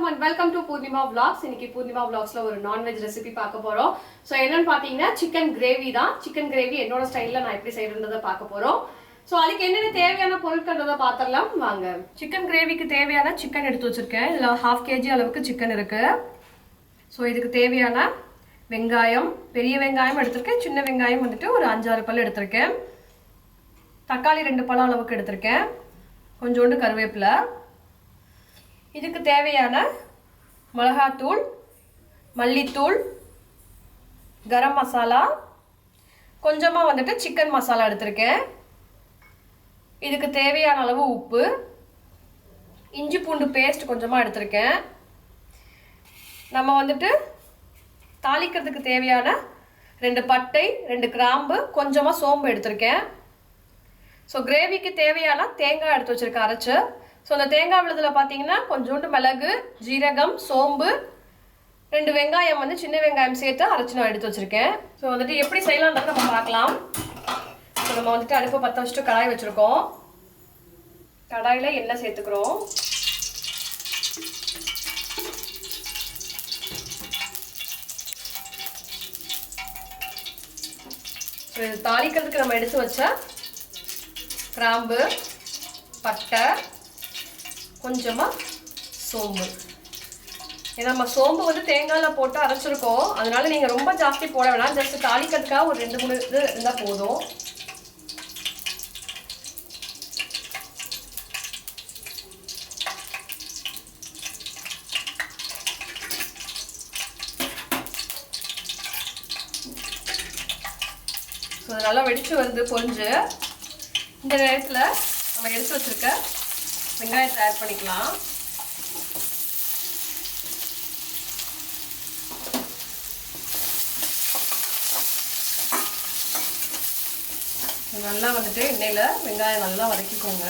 வணக்கம் and welcome to Poornima vlogs. இன்னைக்கு Poornima vlogsல ஒரு non-veg ரெசிபி பார்க்க போறோம். சோ என்னன்னு பாத்தீங்கன்னா chicken gravy தான். chicken gravy என்னோட ஸ்டைல்ல நான் எப்படி செய்யறதுன்றத பார்க்க போறோம். சோ அதுக்கு என்னென்ன தேவையான பொருட்கள்ன்றத பார்த்தறலாம் வாங்க. chicken gravyக்கு தேவையான chicken எடுத்து வச்சிருக்கேன். இதுல 1/2 kg அளவுக்கு chicken இருக்கு. சோ இதுக்கு தேவையான வெங்காயம், பெரிய வெங்காயம் எடுத்துர்க்கேன். சின்ன வெங்காயம் வந்துட்டு ஒரு 5-6 பல் எடுத்துர்க்கேன். தக்காளி 2 பழ அளவுக்கு எடுத்துர்க்கேன். கொஞ்சோண்டு கறிவேப்பிலை. இதுக்கு தேவையான மிளகாத்தூள், மல்லித்தூள், கரம் மசாலா, கொஞ்சமா வந்துட்டு சிக்கன் மசாலா எடுத்துர்க்கேன். இதுக்கு தேவையான அளவு உப்பு, இஞ்சி பூண்டு பேஸ்ட் கொஞ்சமா எடுத்துர்க்கேன். நம்ம வந்துட்டு தாளிக்கிறதுக்கு தேவையான 2 பட்டை, 2 கிராம்பு, கொஞ்சமா சோம்பு எடுத்துர்க்கேன். ஸோ கிரேவிக்கு தேவையான தேங்காய் எடுத்து வச்சிருக்கேன் அரைச்சு. ஸோ அந்த தேங்காய் விழுதில் பார்த்தீங்கன்னா கொஞ்சோண்டு மிளகு, ஜீரகம், சோம்பு, 2 வெங்காயம் வந்து சின்ன வெங்காயம் சேர்த்து அரைச்சி நான் எடுத்து வச்சிருக்கேன். ஸோ வந்துட்டு எப்படி செய்யலாம்ன்றது நம்ம பார்க்கலாம். ஸோ நம்ம வந்துட்டு அடுப்பை பற்ற வச்சுட்டு கடாய் வச்சுருக்கோம். கடாயில் எண்ணெய் சேர்த்துக்கிறோம். ஸோ இது தாளிக்கிறதுக்கு நம்ம எடுத்து வச்ச கிராம்பு, பட்டை, கொஞ்சமாக சோம்பு. ஏன்னா நம்ம சோம்பு வந்து தேங்காயில் போட்டு அரைச்சிருக்கோம், அதனால நீங்கள் ரொம்ப ஜாஸ்தி போட வேணாம். ஜஸ்ட் தாளிக்கிறதுக்காக ஒரு 2-3 இது இருந்தால் போதும். ஸோ அது நல்லா வெடிச்சு வருது பொரிஞ்சு. இந்த நேரத்தில் நம்ம எடுத்து வச்சிருக்க வெங்காயத்தை ஆட் பண்ணிக்கலாம். நல்லா வந்துட்டு எண்ணெயில் வெங்காயம் நல்லா வதக்கிக்கோங்க.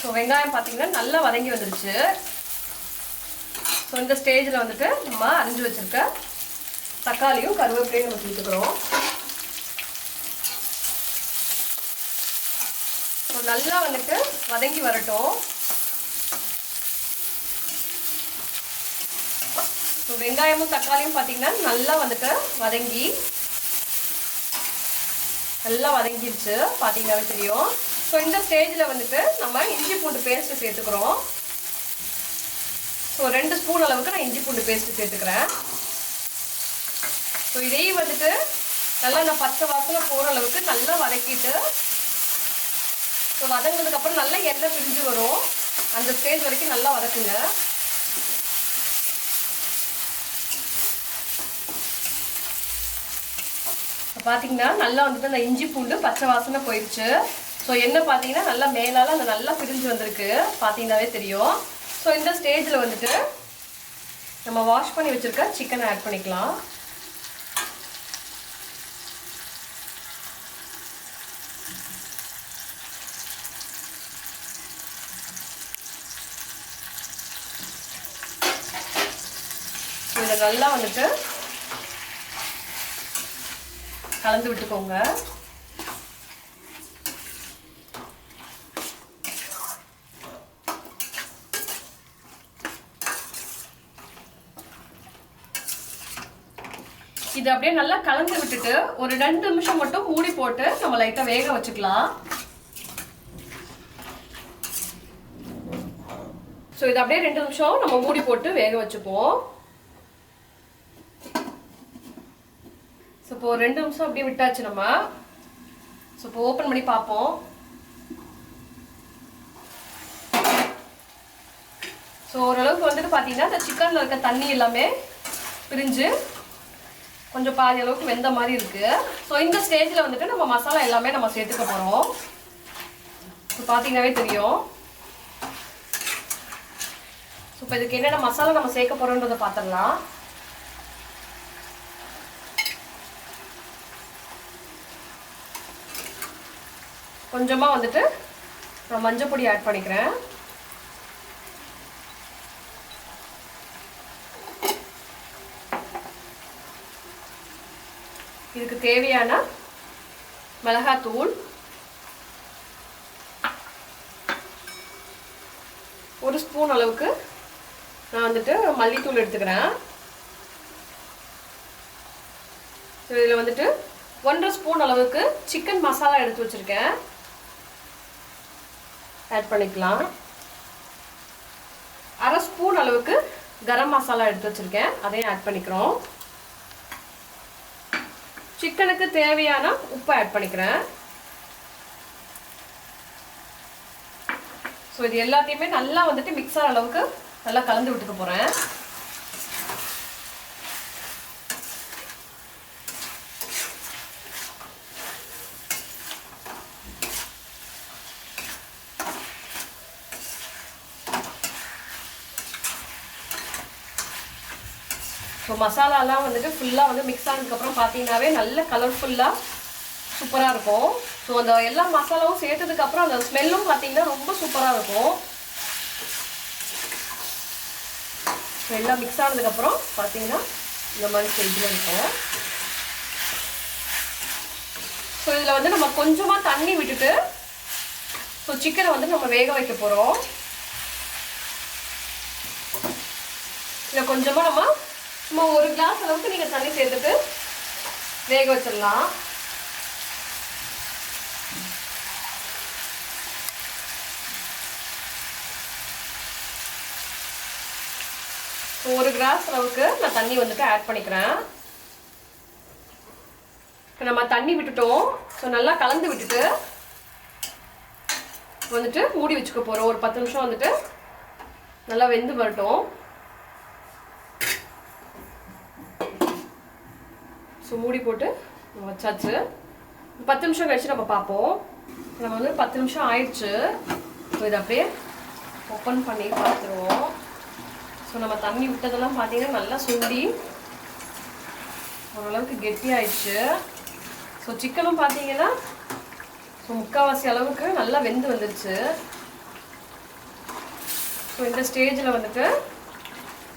ஸோ வெங்காயம் பார்த்தீங்கன்னா நல்லா வதங்கி வந்துடுச்சு. ஸோ இந்த ஸ்டேஜில் வந்துட்டு நம்ம அரிஞ்சு வச்சுருக்க தக்காளியும் கருவேப்பிலையும் நம்ம சேர்த்துக்கிறோம். ஸோ நல்லா வந்துட்டு வதங்கி வரட்டும். ஸோ வெங்காயமும் தக்காளியும் பார்த்தீங்கன்னா நல்லா வந்துட்டு நல்லா வதங்கிடுச்சு, பார்த்தீங்கன்னாவே தெரியும். ஸோ இந்த ஸ்டேஜில் வந்துட்டு நம்ம இஞ்சி பூண்டு பேஸ்ட்டு சேர்த்துக்கிறோம். ஸோ 2 ஸ்பூன் அளவுக்கு நான் இஞ்சி பூண்டு பேஸ்ட்டு சேர்த்துக்கிறேன். ஸோ இதையும் வந்துட்டு நல்லா நான் பச்சை வாசனை போகிற அளவுக்கு நல்லா வதக்கிட்டு, ஸோ வதங்கினதுக்கப்புறம் நல்லா எண்ணெய் பிரிஞ்சு வரும். அந்த ஸ்டேஜ் வரைக்கும் நல்லா வதக்குங்க. பார்த்தீங்கன்னா நல்லா வந்துட்டு அந்த இஞ்சி பூண்டு பச்சை வாசனை போயிடுச்சு. ஸோ எண்ணெய் பார்த்தீங்கன்னா நல்லா மேலால் அந்த நல்லா பிரிஞ்சு வந்திருக்கு, பார்த்தீங்கன்னாவே தெரியும். ஸோ இந்த ஸ்டேஜில் வந்துட்டு நம்ம வாஷ் பண்ணி வச்சுருக்க சிக்கனை ஆட் பண்ணிக்கலாம். இதை நல்லா வந்துட்டு கலந்து விட்டுக்கோங்க. இது அப்படியே நல்லா கலந்து விட்டுட்டு ஒரு 2 நிமிஷம் மட்டும் மூடி போட்டு நம்ம லைட்டா வேக வச்சுக்கலாம். ஸோ இது அப்படியே 2 நிமிஷம் நம்ம மூடி போட்டு வேக வச்சுப்போம். ஸோ இப்போ 2 நிமிஷம் அப்படியே விட்டாச்சு நம்ம. ஸோ இப்போ ஓப்பன் பண்ணி பார்ப்போம். ஸோ ஓரளவுக்கு வந்துட்டு பார்த்தீங்கன்னா இந்த சிக்கனில் இருக்க தண்ணி எல்லாமே பிரிஞ்சு கொஞ்சம் பாதி அளவுக்கு வெந்த மாதிரி இருக்கு. ஸோ இந்த ஸ்டேஜில் வந்துட்டு நம்ம மசாலா எல்லாமே நம்ம சேர்த்துக்க போகிறோம். ஸோ பார்த்தீங்கன்னாவே தெரியும். ஸோ இப்போ இதுக்கு என்னென்ன மசாலா நம்ம சேர்க்க போகிறோன்றதை பார்த்துடலாம். கொஞ்சமாக வந்துட்டு நான் மஞ்சள் பொடி ஆட் பண்ணிக்கிறேன். இதுக்கு தேவையான மிளகாத்தூள், ஒரு ஸ்பூன் அளவுக்கு நான் வந்துட்டு மல்லித்தூள் எடுத்துக்கிறேன். இதில் வந்துட்டு 1.5 ஸ்பூன் அளவுக்கு சிக்கன் மசாலா எடுத்து வச்சிருக்கேன், ஆட் பண்ணிக்கலாம். 1/2 ஸ்பூன் அளவுக்கு கரம் மசாலா எடுத்து வச்சிருக்கேன், அதையும் ஆட் பண்ணிக்கிறோம். சிக்கனுக்கு தேவையான உப்பு ஆட் பண்ணிக்கிறேன். ஸோ இது எல்லாத்தையுமே நல்லா வந்துட்டு மிக்ஸ் ஆகிற அளவுக்கு நல்லா கலந்து விட்டுக்க போகிறேன். ஸோ மசாலாலாம் வந்துட்டு ஃபுல்லாக வந்து மிக்ஸ் ஆனதுக்கப்புறம் பார்த்தீங்கன்னாவே நல்ல கலர்ஃபுல்லாக சூப்பராக இருக்கும். ஸோ அந்த எல்லா மசாலாவும் சேர்த்ததுக்கப்புறம் அந்த ஸ்மெல்லும் பார்த்தீங்கன்னா ரொம்ப சூப்பராக இருக்கும். ஸோ எல்லாம் மிக்ஸ் ஆனதுக்கப்புறம் பார்த்தீங்கன்னா இந்த மாதிரி ஸ்டேஜில் இருக்கும். ஸோ இதில் வந்து நம்ம கொஞ்சமாக தண்ணி விட்டுட்டு ஸோ சிக்கனை வந்து நம்ம வேக வைக்க போகிறோம். இதில் கொஞ்சமாக நம்ம சும்மா 1 கிளாஸ் அளவுக்கு நீங்கள் தண்ணி சேர்த்துட்டு வேக வச்சிடலாம். ஸோ 1 கிளாஸ் அளவுக்கு நான் தண்ணி வந்துட்டு ஆட் பண்ணிக்கிறேன். இப்போ நம்ம தண்ணி விட்டுட்டோம். ஸோ நல்லா கலந்து விட்டுட்டு வந்துட்டு மூடி வச்சுக்க போகிறோம். ஒரு 10 நிமிஷம் வந்துட்டு நல்லா வெந்து வரட்டும். ஸோ மூடி போட்டு வச்சாச்சு. 10 நிமிஷம் கழிச்சு நம்ம பார்ப்போம். நம்ம வந்து 10 நிமிஷம் ஆயிடுச்சு. ஸோ இதை அப்படியே ஓப்பன் பண்ணி பார்த்துருவோம். ஸோ நம்ம தண்ணி விட்டதெல்லாம் பார்த்தீங்கன்னா நல்லா சுண்டி ஓரளவுக்கு கெட்டி ஆயிடுச்சு. ஸோ சிக்கனும் பார்த்தீங்கன்னா ஸோ 3/4 அளவுக்கு நல்லா வெந்து வந்துருச்சு. ஸோ இந்த ஸ்டேஜில் வந்துட்டு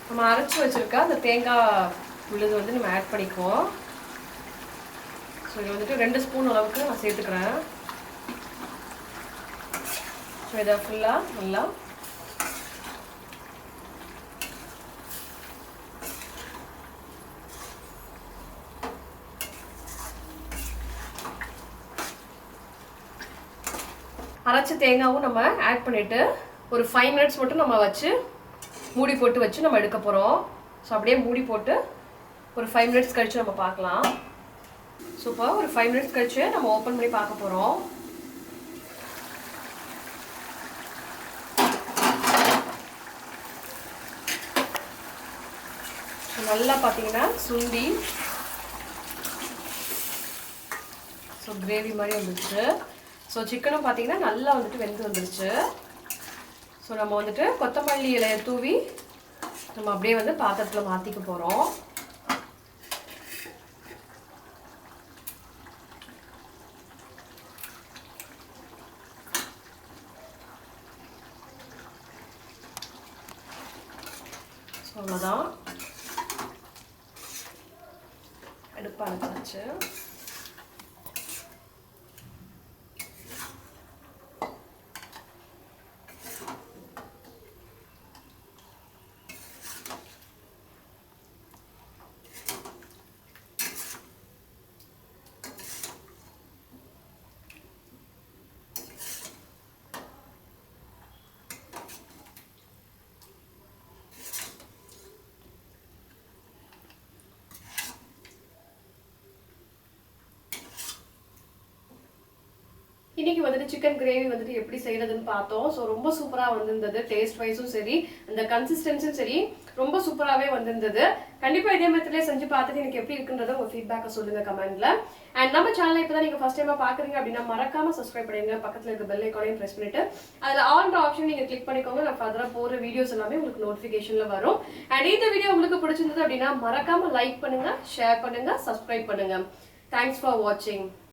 நம்ம அரைச்சி வச்சுருக்க அந்த தேங்காய் உள்ளது வந்து நம்ம ஆட் பண்ணிக்குவோம். ஸோ இது வந்துட்டு 2 ஸ்பூன் அளவுக்கு நான் சேர்த்துக்கிறேன். ஸோ இதை ஃபுல்லாக நல்லா அரைச்ச தேங்காவும் நம்ம ஆட் பண்ணிவிட்டு ஒரு 5 மினிட்ஸ் மட்டும் நம்ம வச்சு மூடி போட்டு வச்சு நம்ம எடுக்க போகிறோம். ஸோ அப்படியே மூடி போட்டு ஒரு 5 மினிட்ஸ் கழிச்சு நம்ம பார்க்கலாம். ஸோ இப்போ ஒரு 5 மினிட்ஸ் கழிச்சு நம்ம ஓப்பன் பண்ணி பார்க்க போகிறோம். நல்லா பார்த்தீங்கன்னா சுண்டி ஸோ கிரேவி மாதிரி வந்துருச்சு. ஸோ சிக்கனும் பார்த்தீங்கன்னா நல்லா வந்துட்டு வெந்து வந்துருச்சு. ஸோ நம்ம வந்துட்டு கொத்தமல்லி இலையை தூவி நம்ம அப்படியே வந்து பாத்திரத்தில் மாற்றிக்க போகிறோம். ஸோ அவ்வளோதான், அடுப்பு அணைச்சாச்சு. இன்னைக்கு வந்துட்டு சிக்கன் கிரேவி வந்துட்டு எப்படி செய்யறதுன்னு பார்த்தோம். ஸோ ரொம்ப சூப்பராக வந்திருந்தது. டேஸ்ட் வைஸும் சரி, அந்த கன்சிஸ்டன்ஸும் சரி, ரொம்ப சூப்பராகவே வந்திருந்தது. கண்டிப்பாக இதே மெத்தட்லேயே செஞ்சு பார்த்துட்டு எனக்கு எப்படி இருக்குன்றத உங்கள் ஃபீட்பேக்கை சொல்லுங்க கமெண்ட்ல. அண்ட் நம்ம சேனலை இப்போ தான் நீங்கள் ஃபர்ஸ்ட் டைமாக பார்க்குறீங்க அப்படின்னா மறக்காம சப்ஸ்கிரைப் பண்ணிடுங்க. பக்கத்தில் இருக்க பெல் ஐக்கானையும் ப்ரெஸ் பண்ணிட்டு அதில் ஆல்ன்ற ஆப்ஷன் நீங்கள் கிளிக் பண்ணிக்கோங்க. நான் ஃபர்தராக போகிற வீடியோஸ் எல்லாமே உங்களுக்கு நோட்டிஃபிகேஷனில் வரும். அண்ட் இந்த வீடியோ உங்களுக்கு பிடிச்சிருந்தது அப்படின்னா மறக்காம லைக் பண்ணுங்க, ஷேர் பண்ணுங்க, சப்ஸ்கிரைப் பண்ணுங்க. தேங்க்ஸ் ஃபார் வாட்சிங்.